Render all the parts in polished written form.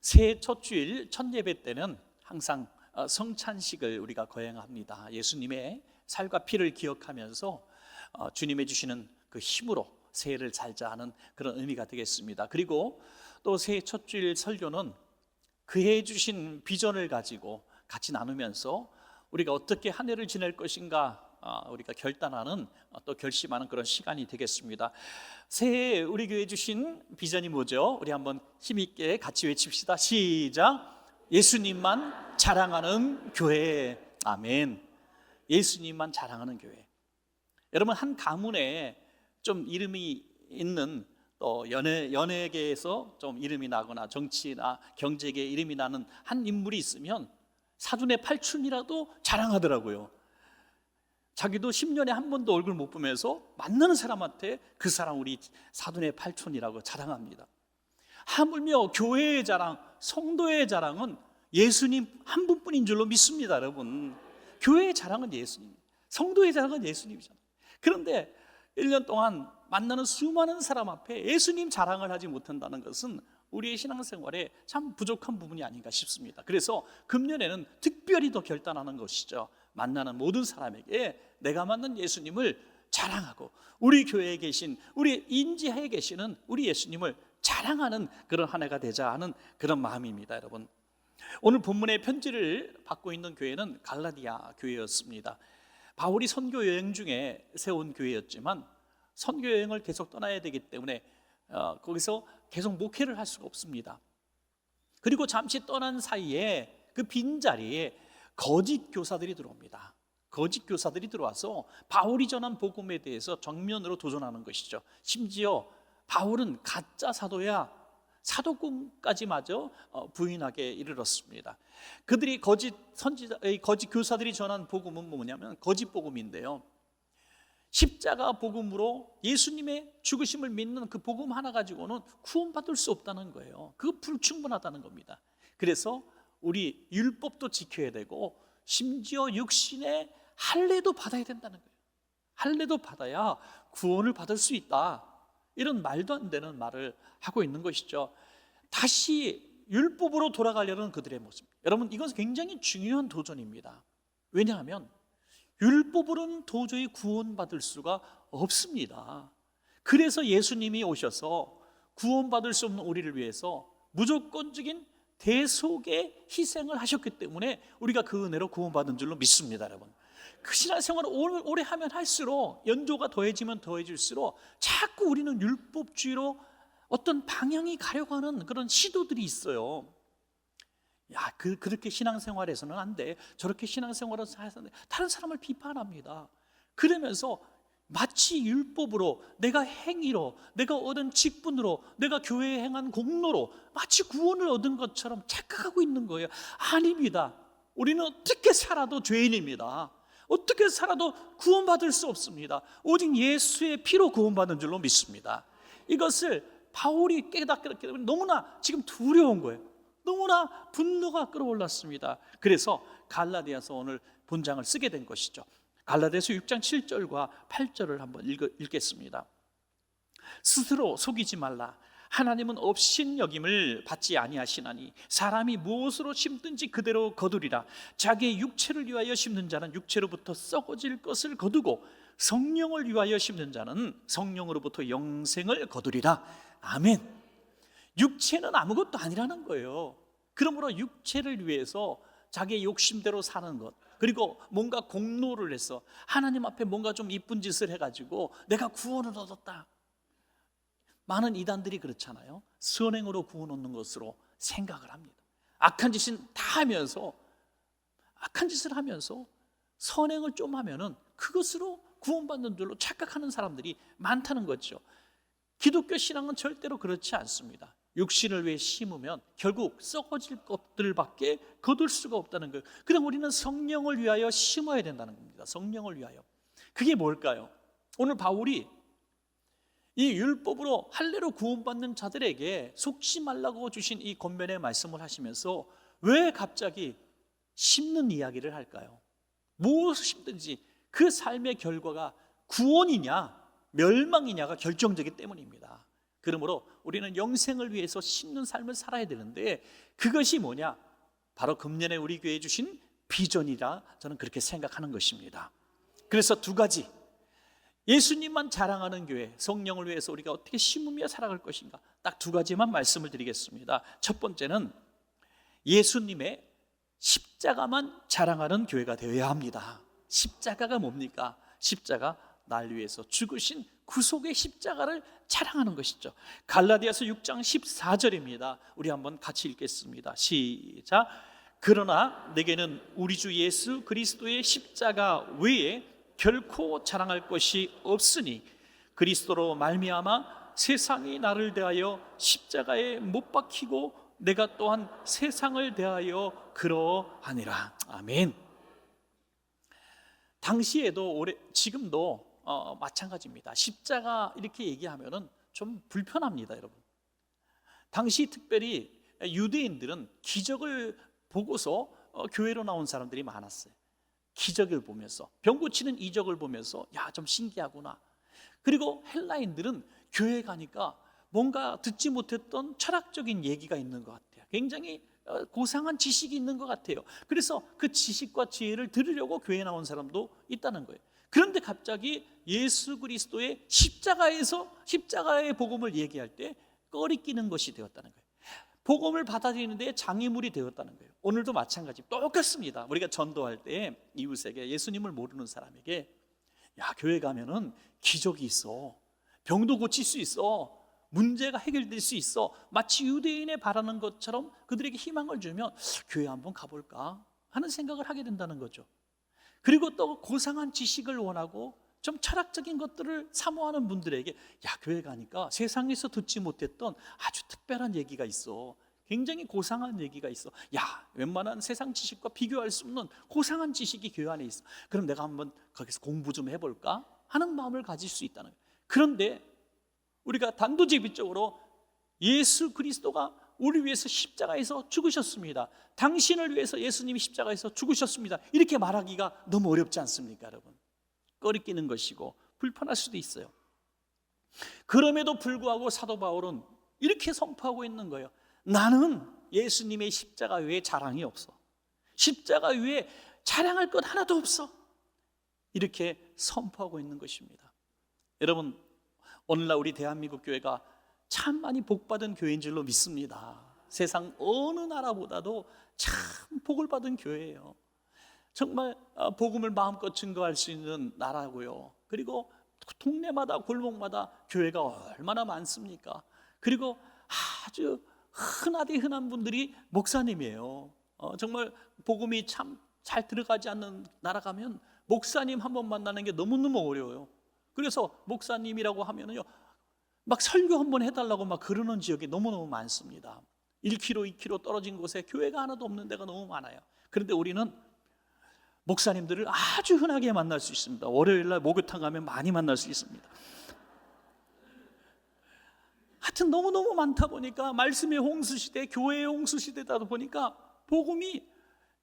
새해 첫 주일 첫 예배 때는 항상 성찬식을 우리가 거행합니다. 예수님의 살과 피를 기억하면서 주님의 주시는 그 힘으로 새해를 살자 하는 그런 의미가 되겠습니다. 그리고 또 새해 첫 주일 설교는 그해 주신 비전을 가지고 같이 나누면서 우리가 어떻게 한 해를 지낼 것인가 우리가 결단하는, 또 결심하는 그런 시간이 되겠습니다. 새해 우리 교회 주신 비전이 뭐죠? 우리 한번 힘있게 같이 외칩시다. 시작. 예수님만 자랑하는 교회. 아멘. 예수님만 자랑하는 교회. 여러분, 한 가문에 좀 이름이 있는, 또 연예계에서 좀 이름이 나거나 정치나 경제계에 이름이 나는 한 인물이 있으면 사돈의 팔촌이라도 자랑하더라고요. 자기도 10년에 한 번도 얼굴 못 보면서 만나는 사람한테 그 사람 우리 사돈의 팔촌이라고 자랑합니다. 하물며 교회의 자랑, 성도의 자랑은 예수님 한 분뿐인 줄로 믿습니다. 여러분, 교회의 자랑은 예수님, 성도의 자랑은 예수님이잖아요. 그런데 1년 동안 만나는 수많은 사람 앞에 예수님 자랑을 하지 못한다는 것은 우리의 신앙생활에 참 부족한 부분이 아닌가 싶습니다. 그래서 금년에는 특별히 더 결단하는 것이죠. 만나는 모든 사람에게 내가 만난 예수님을 자랑하고, 우리 교회에 계신, 우리 인지하에 계시는 우리 예수님을 자랑하는 그런 한 해가 되자 하는 그런 마음입니다. 여러분, 오늘 본문의 편지를 받고 있는 교회는 갈라디아 교회였습니다. 바울이 선교 여행 중에 세운 교회였지만 선교 여행을 계속 떠나야 되기 때문에 거기서 계속 목회를 할 수가 없습니다. 그리고 잠시 떠난 사이에 그 빈자리에 거짓 교사들이 들어옵니다. 거짓 교사들이 들어와서 바울이 전한 복음에 대해서 정면으로 도전하는 것이죠. 심지어 바울은 가짜 사도야, 사도꾼까지 마저 부인하게 이르렀습니다. 그들이 거짓 교사들이 전한 복음은 뭐냐면 거짓 복음인데요, 십자가 복음으로 예수님의 죽으심을 믿는 그 복음 하나 가지고는 구원받을 수 없다는 거예요. 그거 불충분하다는 겁니다. 그래서 우리 율법도 지켜야 되고 심지어 육신의 할례도 받아야 된다는 거예요. 할례도 받아야 구원을 받을 수 있다, 이런 말도 안 되는 말을 하고 있는 것이죠. 다시 율법으로 돌아가려는 그들의 모습, 여러분, 이건 굉장히 중요한 도전입니다. 왜냐하면 율법으로는 도저히 구원받을 수가 없습니다. 그래서 예수님이 오셔서 구원받을 수 없는 우리를 위해서 무조건적인 대속의 희생을 하셨기 때문에 우리가 그 은혜로 구원받은 줄로 믿습니다. 여러분, 그 신앙생활을 오래 하면 할수록, 연조가 더해지면 더해질수록 자꾸 우리는 율법주의로 어떤 방향이 가려고 하는 그런 시도들이 있어요. 야, 그렇게 신앙생활에서는 안 돼, 저렇게 신앙생활에서 해서 안 돼, 다른 사람을 비판합니다. 그러면서 마치 율법으로, 내가 행위로, 내가 얻은 직분으로, 내가 교회에 행한 공로로 마치 구원을 얻은 것처럼 착각하고 있는 거예요. 아닙니다. 우리는 어떻게 살아도 죄인입니다. 어떻게 살아도 구원받을 수 없습니다. 오직 예수의 피로 구원받은 줄로 믿습니다. 이것을 바울이 깨닫게 되면 너무나 지금 두려운 거예요. 너무나 분노가 끌어올랐습니다. 그래서 갈라디아서 오늘 본장을 쓰게 된 것이죠. 갈라디아서 6장 7절과 8절을 한번 읽겠습니다. 스스로 속이지 말라. 하나님은 업신여김을 받지 아니하시나니 사람이 무엇으로 심든지 그대로 거두리라. 자기의 육체를 위하여 심는 자는 육체로부터 썩어질 것을 거두고 성령을 위하여 심는 자는 성령으로부터 영생을 거두리라. 아멘. 육체는 아무것도 아니라는 거예요. 그러므로 육체를 위해서 자기의 욕심대로 사는 것, 그리고 뭔가 공로를 해서 하나님 앞에 뭔가 좀 이쁜 짓을 해가지고 내가 구원을 얻었다. 많은 이단들이 그렇잖아요. 선행으로 구원 얻는 것으로 생각을 합니다. 악한 짓은 다 하면서, 악한 짓을 하면서 선행을 좀 하면은 그것으로 구원받는 줄로 착각하는 사람들이 많다는 거죠. 기독교 신앙은 절대로 그렇지 않습니다. 육신을 위해 심으면 결국 썩어질 것들밖에 거둘 수가 없다는 거예요. 그럼 우리는 성령을 위하여 심어야 된다는 겁니다. 성령을 위하여. 그게 뭘까요? 오늘 바울이 이 율법으로 할례로 구원받는 자들에게 속지 말라고 주신 이 권면의 말씀을 하시면서 왜 갑자기 심는 이야기를 할까요? 무엇을 심든지 그 삶의 결과가 구원이냐 멸망이냐가 결정되기 때문입니다. 그러므로 우리는 영생을 위해서 심는 삶을 살아야 되는데, 그것이 뭐냐? 바로 금년에 우리 교회에 주신 비전이라 저는 그렇게 생각하는 것입니다. 그래서 두 가지, 예수님만 자랑하는 교회, 성령을 위해서 우리가 어떻게 심으며 살아갈 것인가, 딱 두 가지만 말씀을 드리겠습니다. 첫 번째는 예수님의 십자가만 자랑하는 교회가 되어야 합니다. 십자가가 뭡니까? 십자가, 날 위해서 죽으신 구속의 십자가를 자랑하는 것이죠. 갈라디아서 6장 14절입니다. 우리 한번 같이 읽겠습니다. 시작. 그러나 내게는 우리 주 예수 그리스도의 십자가 외에 결코 자랑할 것이 없으니 그리스도로 말미암아 세상이 나를 대하여 십자가에 못 박히고 내가 또한 세상을 대하여 그러하니라. 아멘. 당시에도 지금도 마찬가지입니다. 십자가 이렇게 얘기하면은 좀 불편합니다, 여러분. 당시 특별히 유대인들은 기적을 보고서 교회로 나온 사람들이 많았어요. 기적을 보면서, 병 고치는 이적을 보면서 야, 좀 신기하구나. 그리고 헬라인들은 교회 가니까 뭔가 듣지 못했던 철학적인 얘기가 있는 것 같아요. 굉장히 고상한 지식이 있는 것 같아요. 그래서 그 지식과 지혜를 들으려고 교회에 나온 사람도 있다는 거예요. 그런데 갑자기 예수 그리스도의 십자가의 복음을 얘기할 때 꺼리끼는 것이 되었다는 거예요. 복음을 받아들이는데 장애물이 되었다는 거예요. 오늘도 마찬가지, 똑같습니다. 우리가 전도할 때 이웃에게, 예수님을 모르는 사람에게, 야, 교회 가면은 기적이 있어, 병도 고칠 수 있어, 문제가 해결될 수 있어, 마치 유대인에 바라는 것처럼 그들에게 희망을 주면 교회 한번 가볼까 하는 생각을 하게 된다는 거죠. 그리고 또 고상한 지식을 원하고 좀 철학적인 것들을 사모하는 분들에게, 야, 교회 가니까 세상에서 듣지 못했던 아주 특별한 얘기가 있어, 굉장히 고상한 얘기가 있어, 야, 웬만한 세상 지식과 비교할 수 없는 고상한 지식이 교회 안에 있어, 그럼 내가 한번 거기서 공부 좀 해볼까 하는 마음을 가질 수 있다는 거예요. 그런데 우리가 단도직입적으로 예수 그리스도가 우리 위해서 십자가에서 죽으셨습니다, 당신을 위해서 예수님이 십자가에서 죽으셨습니다, 이렇게 말하기가 너무 어렵지 않습니까, 여러분? 꺼리끼는 것이고 불편할 수도 있어요. 그럼에도 불구하고 사도 바울은 이렇게 선포하고 있는 거예요. 나는 예수님의 십자가 외에 자랑이 없어, 십자가 외에 자랑할 것 하나도 없어, 이렇게 선포하고 있는 것입니다. 여러분, 오늘날 우리 대한민국 교회가 참 많이 복받은 교회인 줄로 믿습니다. 세상 어느 나라보다도 참 복을 받은 교회예요. 정말 복음을 마음껏 증거할 수 있는 나라고요. 그리고 동네마다 골목마다 교회가 얼마나 많습니까? 그리고 아주 흔하디 흔한 분들이 목사님이에요. 정말 복음이 참 잘 들어가지 않는 나라 가면 목사님 한 번 만나는 게 너무너무 어려워요. 그래서 목사님이라고 하면은요, 막 설교 한번 해달라고 막 그러는 지역이 너무너무 많습니다. 1km, 2km 떨어진 곳에 교회가 하나도 없는 데가 너무 많아요. 그런데 우리는 목사님들을 아주 흔하게 만날 수 있습니다. 월요일날 목욕탕 가면 많이 만날 수 있습니다. 하여튼 너무너무 많다 보니까, 말씀의 홍수시대, 교회의 홍수시대다 보니까 복음이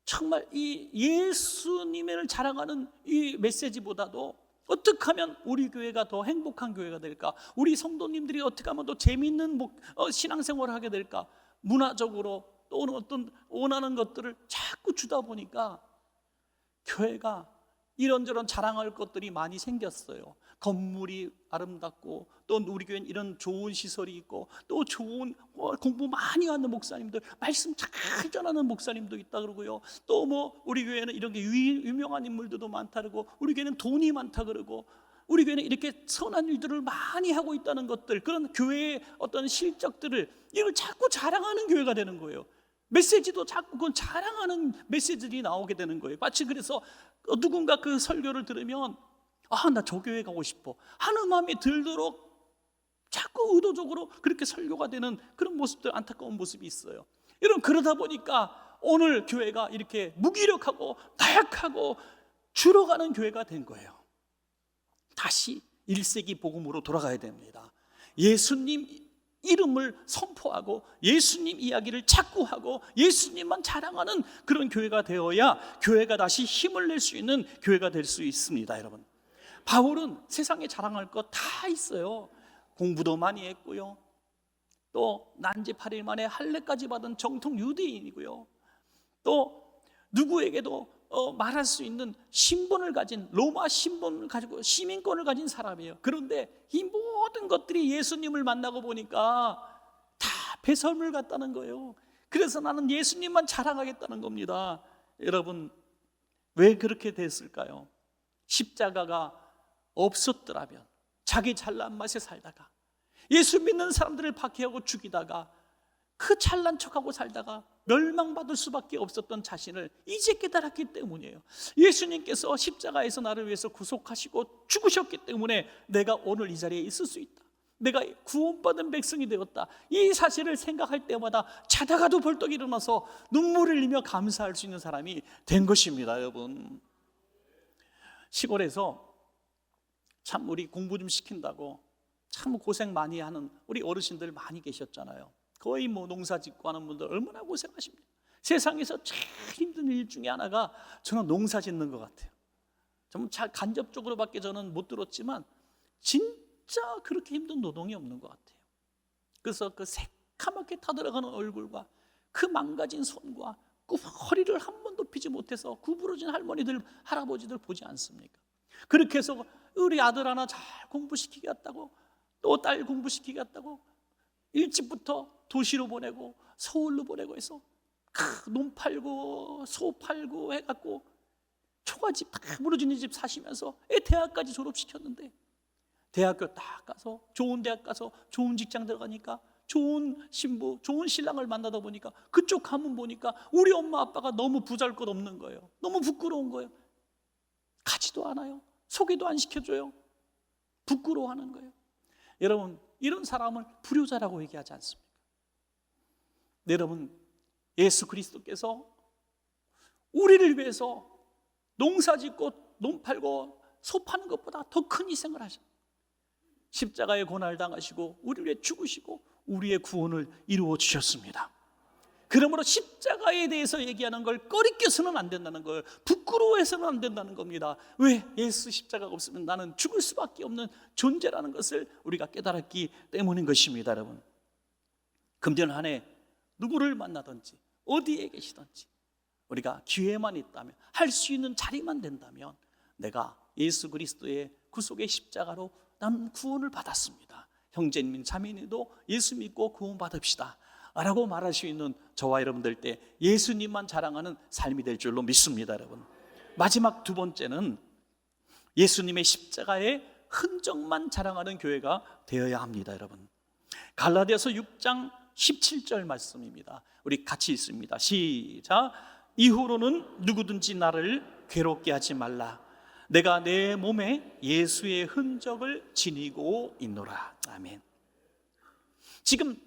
정말 이 예수님을 자랑하는 이 메시지보다도 어떻게 하면 우리 교회가 더 행복한 교회가 될까, 우리 성도님들이 어떻게 하면 더 재미있는 신앙생활을 하게 될까, 문화적으로 또는 어떤 원하는 것들을 자꾸 주다 보니까 교회가 이런저런 자랑할 것들이 많이 생겼어요. 건물이 아름답고, 또 우리 교회는 이런 좋은 시설이 있고, 또 좋은 공부 많이 하는 목사님들, 말씀 잘 전하는 목사님도 있다 그러고요. 또 우리 교회는 이런 게 유명한 인물들도 많다 그러고, 우리 교회는 돈이 많다 그러고, 우리 교회는 이렇게 선한 일들을 많이 하고 있다는 것들, 그런 교회의 어떤 실적들을 이걸 자꾸 자랑하는 교회가 되는 거예요. 메시지도 자꾸 그건 자랑하는 메시지들이 나오게 되는 거예요. 마치 그래서 누군가 그 설교를 들으면 나 저 교회 가고 싶어 하는 마음이 들도록 자꾸 의도적으로 그렇게 설교가 되는 그런 모습들, 안타까운 모습이 있어요. 여러분, 그러다 보니까 오늘 교회가 이렇게 무기력하고 나약하고 줄어가는 교회가 된 거예요. 다시 1세기 복음으로 돌아가야 됩니다. 예수님 이름을 선포하고 예수님 이야기를 자꾸 하고 예수님만 자랑하는 그런 교회가 되어야 교회가 다시 힘을 낼 수 있는 교회가 될 수 있습니다. 여러분, 바울은 세상에 자랑할 것 다 있어요. 공부도 많이 했고요, 또 난지 8일 만에 할례까지 받은 정통 유대인이고요. 또 누구에게도 말할 수 있는 신분을 가진, 로마 신분을 가지고 시민권을 가진 사람이에요. 그런데 이 모든 것들이 예수님을 만나고 보니까 다 배설물 같다는 거예요. 그래서 나는 예수님만 자랑하겠다는 겁니다. 여러분, 왜 그렇게 됐을까요? 십자가가 없었더라면, 자기 잘난 맛에 살다가 예수 믿는 사람들을 박해하고 죽이다가 그 잘난 척하고 살다가 멸망받을 수밖에 없었던 자신을 이제 깨달았기 때문이에요. 예수님께서 십자가에서 나를 위해서 구속하시고 죽으셨기 때문에 내가 오늘 이 자리에 있을 수 있다, 내가 구원받은 백성이 되었다, 이 사실을 생각할 때마다 자다가도 벌떡 일어나서 눈물을 흘리며 감사할 수 있는 사람이 된 것입니다. 여러분, 시골에서 참 우리 공부 좀 시킨다고 참 고생 많이 하는 우리 어르신들 많이 계셨잖아요. 거의 뭐 농사 짓고 하는 분들 얼마나 고생하십니까? 세상에서 제일 힘든 일 중에 하나가 저는 농사 짓는 것 같아요. 좀 간접적으로밖에 저는 못 들었지만 진짜 그렇게 힘든 노동이 없는 것 같아요. 그래서 그 새카맣게 타들어가는 얼굴과 그 망가진 손과 그 허리를 한 번도 펴지 못해서 구부러진 할머니들, 할아버지들 보지 않습니까? 그렇게 해서 우리 아들 하나 잘 공부시키겠다고, 또 딸 공부시키겠다고 일찍부터 도시로 보내고 서울로 보내고 해서 논 팔고 소 팔고 해갖고 초가집 다 무너지는 집 사시면서 애 대학까지 졸업시켰는데, 대학교 딱 가서 좋은 대학 가서 좋은 직장 들어가니까 좋은 신부, 좋은 신랑을 만나다 보니까 그쪽 가문 보니까 우리 엄마 아빠가 너무 보잘것없는 거예요. 너무 부끄러운 거예요. 가지도 않아요. 소개도 안 시켜줘요. 부끄러워하는 거예요. 여러분, 이런 사람을 불효자라고 얘기하지 않습니까? 여러분, 예수 그리스도께서 우리를 위해서 농사 짓고 논 팔고 소 파는 것보다 더 큰 희생을 하셨어요. 십자가의 고난을 당하시고 우리를 위해 죽으시고 우리의 구원을 이루어 주셨습니다. 그러므로 십자가에 대해서 얘기하는 걸 꺼리껴서는 안 된다는 거예요. 부끄러워해서는 안 된다는 겁니다. 왜? 예수 십자가가 없으면 나는 죽을 수밖에 없는 존재라는 것을 우리가 깨달았기 때문인 것입니다. 여러분, 금년 한 해 누구를 만나든지 어디에 계시든지 우리가 기회만 있다면, 할 수 있는 자리만 된다면 내가 예수 그리스도의 구속의 십자가로 난 구원을 받았습니다, 형제님 자매님도 예수 믿고 구원 받읍시다 라고 말할 수 있는 저와 여러분들 때 예수님만 자랑하는 삶이 될 줄로 믿습니다. 여러분, 마지막 두 번째는 예수님의 십자가의 흔적만 자랑하는 교회가 되어야 합니다. 여러분, 갈라디아서 6장 17절 말씀입니다. 우리 같이 읽습니다. 시작. 이후로는 누구든지 나를 괴롭게 하지 말라. 내가 내 몸에 예수의 흔적을 지니고 있노라. 아멘. 지금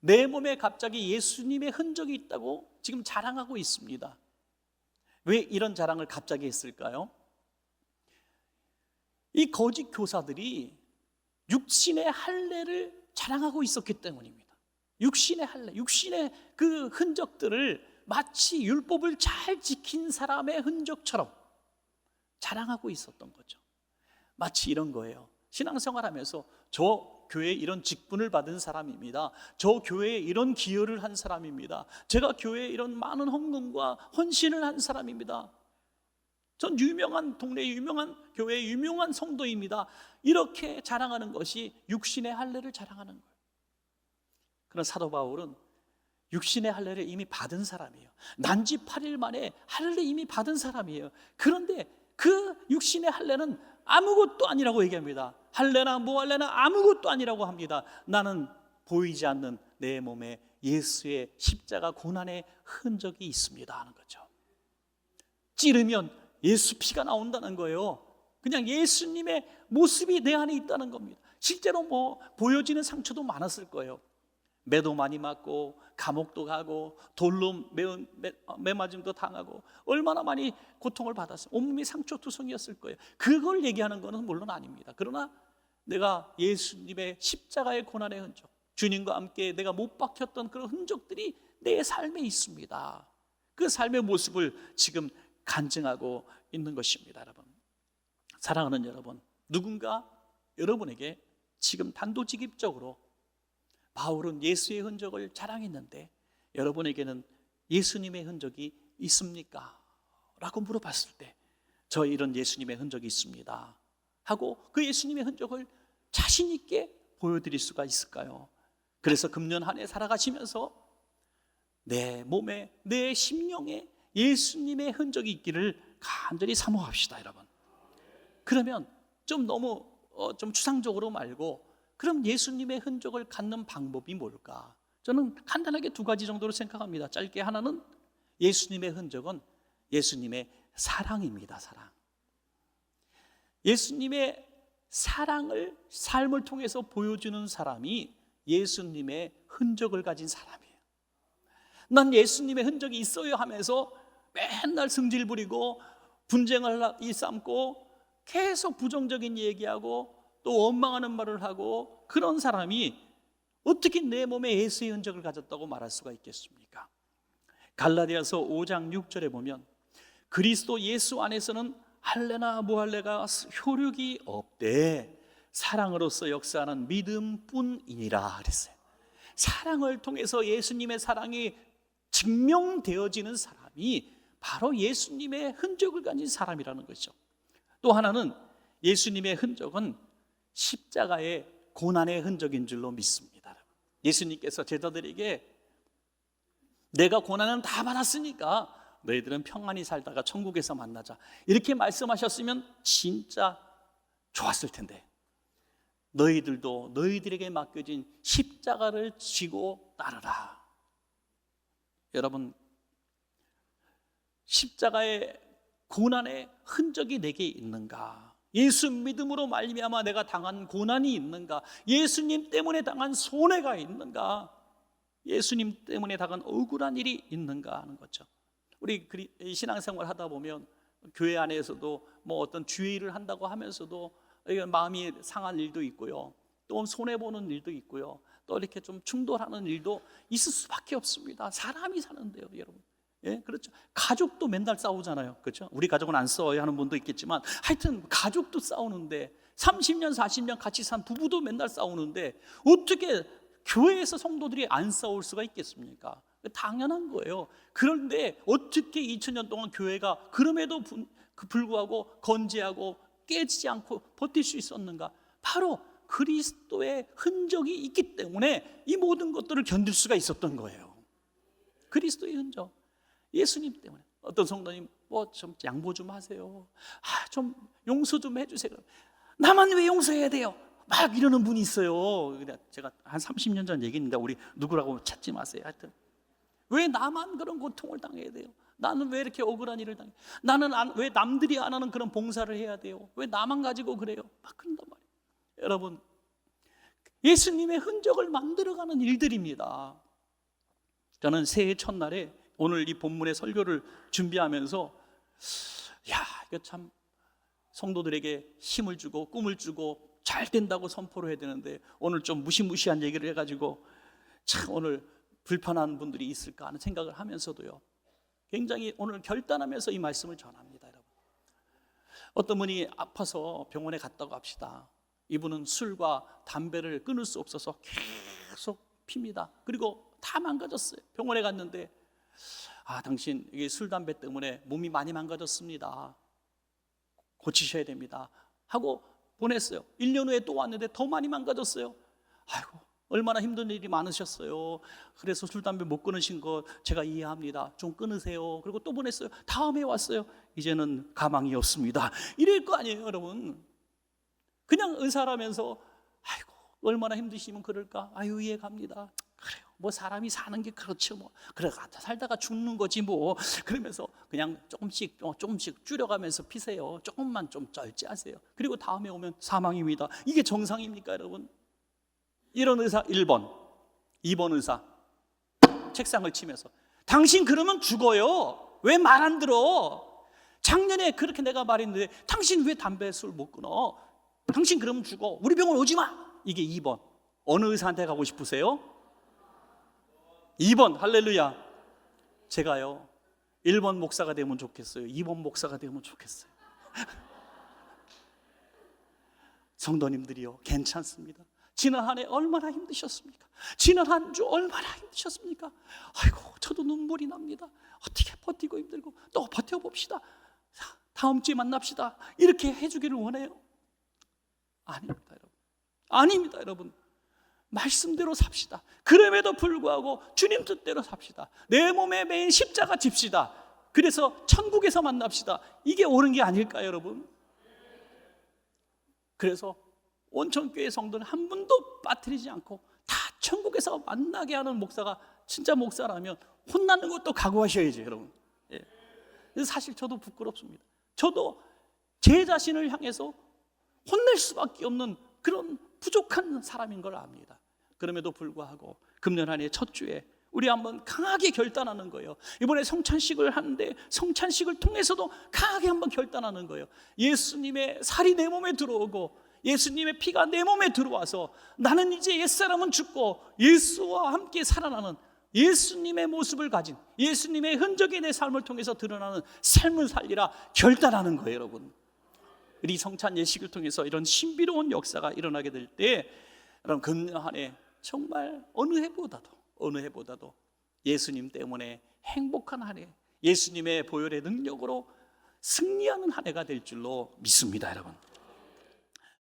내 몸에 갑자기 예수님의 흔적이 있다고 지금 자랑하고 있습니다. 왜 이런 자랑을 갑자기 했을까요? 이 거짓 교사들이 육신의 할례를 자랑하고 있었기 때문입니다. 육신의 할례, 육신의 그 흔적들을 마치 율법을 잘 지킨 사람의 흔적처럼 자랑하고 있었던 거죠. 마치 이런 거예요. 신앙생활하면서 저 교회에 이런 직분을 받은 사람입니다. 저 교회에 이런 기여를 한 사람입니다. 제가 교회에 이런 많은 헌금과 헌신을 한 사람입니다. 전 유명한 동네 유명한 교회 유명한 성도입니다. 이렇게 자랑하는 것이 육신의 할례를 자랑하는 거예요. 그러나 사도 바울은 육신의 할례를 이미 받은 사람이에요. 난지 8일 만에 할례를 이미 받은 사람이에요. 그런데 그 육신의 할례는 아무것도 아니라고 얘기합니다. 할례나 뭐 할례나 아무것도 아니라고 합니다. 나는 보이지 않는 내 몸에 예수의 십자가 고난의 흔적이 있습니다 하는 거죠. 찌르면 예수 피가 나온다는 거예요. 그냥 예수님의 모습이 내 안에 있다는 겁니다. 실제로 뭐 보여지는 상처도 많았을 거예요. 매도 많이 맞고 감옥도 가고 돌로 매맞음도 당하고 얼마나 많이 고통을 받았어요. 온몸이 상처투성이었을 거예요. 그걸 얘기하는 것은 물론 아닙니다. 그러나 내가 예수님의 십자가의 고난의 흔적, 주님과 함께 내가 못 박혔던 그런 흔적들이 내 삶에 있습니다. 그 삶의 모습을 지금 간증하고 있는 것입니다. 여러분, 사랑하는 여러분, 누군가 여러분에게 지금 단도직입적으로 바울은 예수의 흔적을 자랑했는데 여러분에게는 예수님의 흔적이 있습니까? 라고 물어봤을 때 저 이런 예수님의 흔적이 있습니다 하고 그 예수님의 흔적을 자신 있게 보여드릴 수가 있을까요? 그래서 금년 한 해 살아가시면서 내 몸에, 내 심령에 예수님의 흔적이 있기를 간절히 사모합시다, 여러분. 그러면 좀 너무 좀 추상적으로 말고 그럼 예수님의 흔적을 갖는 방법이 뭘까? 저는 간단하게 두 가지 정도로 생각합니다. 짧게 하나는 예수님의 흔적은 예수님의 사랑입니다. 사랑. 예수님의 사랑을 삶을 통해서 보여주는 사람이 예수님의 흔적을 가진 사람이에요. 난 예수님의 흔적이 있어요 하면서 맨날 승질 부리고 분쟁을 일삼고 계속 부정적인 얘기하고 또 원망하는 말을 하고 그런 사람이 어떻게 내 몸에 예수의 흔적을 가졌다고 말할 수가 있겠습니까? 갈라디아서 5장 6절에 보면 그리스도 예수 안에서는 할례나 무할례가 효력이 없되 사랑으로서 역사하는 믿음뿐이니라 그랬어요. 사랑을 통해서 예수님의 사랑이 증명되어지는 사람이 바로 예수님의 흔적을 가진 사람이라는 거죠. 또 하나는 예수님의 흔적은 십자가의 고난의 흔적인 줄로 믿습니다. 예수님께서 제자들에게 내가 고난은 다 받았으니까 너희들은 평안히 살다가 천국에서 만나자 이렇게 말씀하셨으면 진짜 좋았을 텐데 너희들도 너희들에게 맡겨진 십자가를 지고 따르라. 여러분, 십자가의 고난의 흔적이 내게 있는가? 예수 믿음으로 말미암아 내가 당한 고난이 있는가? 예수님 때문에 당한 손해가 있는가? 예수님 때문에 당한 억울한 일이 있는가 하는 거죠. 우리 신앙생활 하다 보면 교회 안에서도 뭐 어떤 주의를 한다고 하면서도 마음이 상할 일도 있고요, 또 손해보는 일도 있고요, 또 이렇게 좀 충돌하는 일도 있을 수밖에 없습니다. 사람이 사는데요, 여러분. 예, 그렇죠. 가족도 맨날 싸우잖아요, 그렇죠? 우리 가족은 안 싸워요 하는 분도 있겠지만 하여튼 가족도 싸우는데 30년 40년 같이 산 부부도 맨날 싸우는데 어떻게 교회에서 성도들이 안 싸울 수가 있겠습니까? 당연한 거예요. 그런데 어떻게 2000년 동안 교회가 그럼에도 불구하고 건재하고 깨지지 않고 버틸 수 있었는가? 바로 그리스도의 흔적이 있기 때문에 이 모든 것들을 견딜 수가 있었던 거예요. 그리스도의 흔적, 예수님 때문에. 어떤 성도님 뭐 좀 양보 좀 하세요, 좀 용서 좀 해주세요. 나만 왜 용서해야 돼요? 막 이러는 분이 있어요. 제가 한 30년 전 얘기인데 우리 누구라고 찾지 마세요. 하여튼 왜 나만 그런 고통을 당해야 돼요? 나는 왜 이렇게 억울한 일을 당해? 나는 왜 남들이 안 하는 그런 봉사를 해야 돼요? 왜 나만 가지고 그래요? 막 그런단 말이에요. 여러분, 예수님의 흔적을 만들어가는 일들입니다. 저는 새해 첫날에 오늘 이 본문의 설교를 준비하면서 이거 참 성도들에게 힘을 주고 꿈을 주고 잘 된다고 선포를 해야 되는데 오늘 좀 무시무시한 얘기를 해가지고 참 오늘 불편한 분들이 있을까 하는 생각을 하면서도요, 굉장히 오늘 결단하면서 이 말씀을 전합니다. 여러분, 어떤 분이 아파서 병원에 갔다고 합시다. 이분은 술과 담배를 끊을 수 없어서 계속 핍니다. 그리고 다 망가졌어요. 병원에 갔는데 당신 이게 술 담배 때문에 몸이 많이 망가졌습니다, 고치셔야 됩니다 하고 보냈어요. 1년 후에 또 왔는데 더 많이 망가졌어요. 아이고, 얼마나 힘든 일이 많으셨어요. 그래서 술 담배 못 끊으신 거 제가 이해합니다. 좀 끊으세요. 그리고 또 보냈어요. 다음에 왔어요. 이제는 가망이 없습니다. 이럴 거 아니에요, 여러분. 그냥 의사라면서 아이고 얼마나 힘드시면 그럴까? 아유, 이해갑니다. 그래요. 뭐 사람이 사는 게 그렇죠. 뭐 그래 살다가 죽는 거지 뭐. 그러면서 그냥 조금씩 줄여가면서 피세요. 조금만 좀 절제하세요. 그리고 다음에 오면 사망입니다. 이게 정상입니까, 여러분? 이런 의사 1번, 2번 의사 책상을 치면서 당신 그러면 죽어요. 왜 말 안 들어? 작년에 그렇게 내가 말했는데 당신 왜 담배 술 못 끊어? 당신 그러면 죽어. 우리 병원 오지 마. 이게 2번. 어느 의사한테 가고 싶으세요? 2번. 할렐루야. 제가요 1번 목사가 되면 좋겠어요? 2번 목사가 되면 좋겠어요? 성도님들이요, 괜찮습니다. 지난 한 해 얼마나 힘드셨습니까? 지난 한 주 얼마나 힘드셨습니까? 아이고, 저도 눈물이 납니다. 어떻게 버티고 힘들고 또 버텨봅시다. 다음 주에 만납시다. 이렇게 해주기를 원해요? 아닙니다, 여러분. 아닙니다, 여러분. 말씀대로 삽시다. 그럼에도 불구하고 주님 뜻대로 삽시다. 내 몸에 매인 십자가 집시다. 그래서 천국에서 만납시다. 이게 옳은 게 아닐까요, 여러분? 그래서 온천교회 성도는 한 분도 빠뜨리지 않고 다 천국에서 만나게 하는 목사가 진짜 목사라면 혼나는 것도 각오하셔야죠, 여러분. 예. 그래서 사실 저도 부끄럽습니다. 저도 제 자신을 향해서 혼낼 수밖에 없는 그런 부족한 사람인 걸 압니다. 그럼에도 불구하고 금년 한 해 첫 주에 우리 한번 강하게 결단하는 거예요. 이번에 성찬식을 하는데 성찬식을 통해서도 강하게 한번 결단하는 거예요. 예수님의 살이 내 몸에 들어오고 예수님의 피가 내 몸에 들어와서 나는 이제 옛사람은 죽고 예수와 함께 살아나는 예수님의 모습을 가진, 예수님의 흔적이 내 삶을 통해서 드러나는 삶을 살리라 결단하는 거예요, 여러분. 우리 성찬 예식을 통해서 이런 신비로운 역사가 일어나게 될 때, 여러분, 금년 한 해 정말 어느 해보다도 예수님 때문에 행복한 한 해, 예수님의 보혈의 능력으로 승리하는 한 해가 될 줄로 믿습니다, 여러분.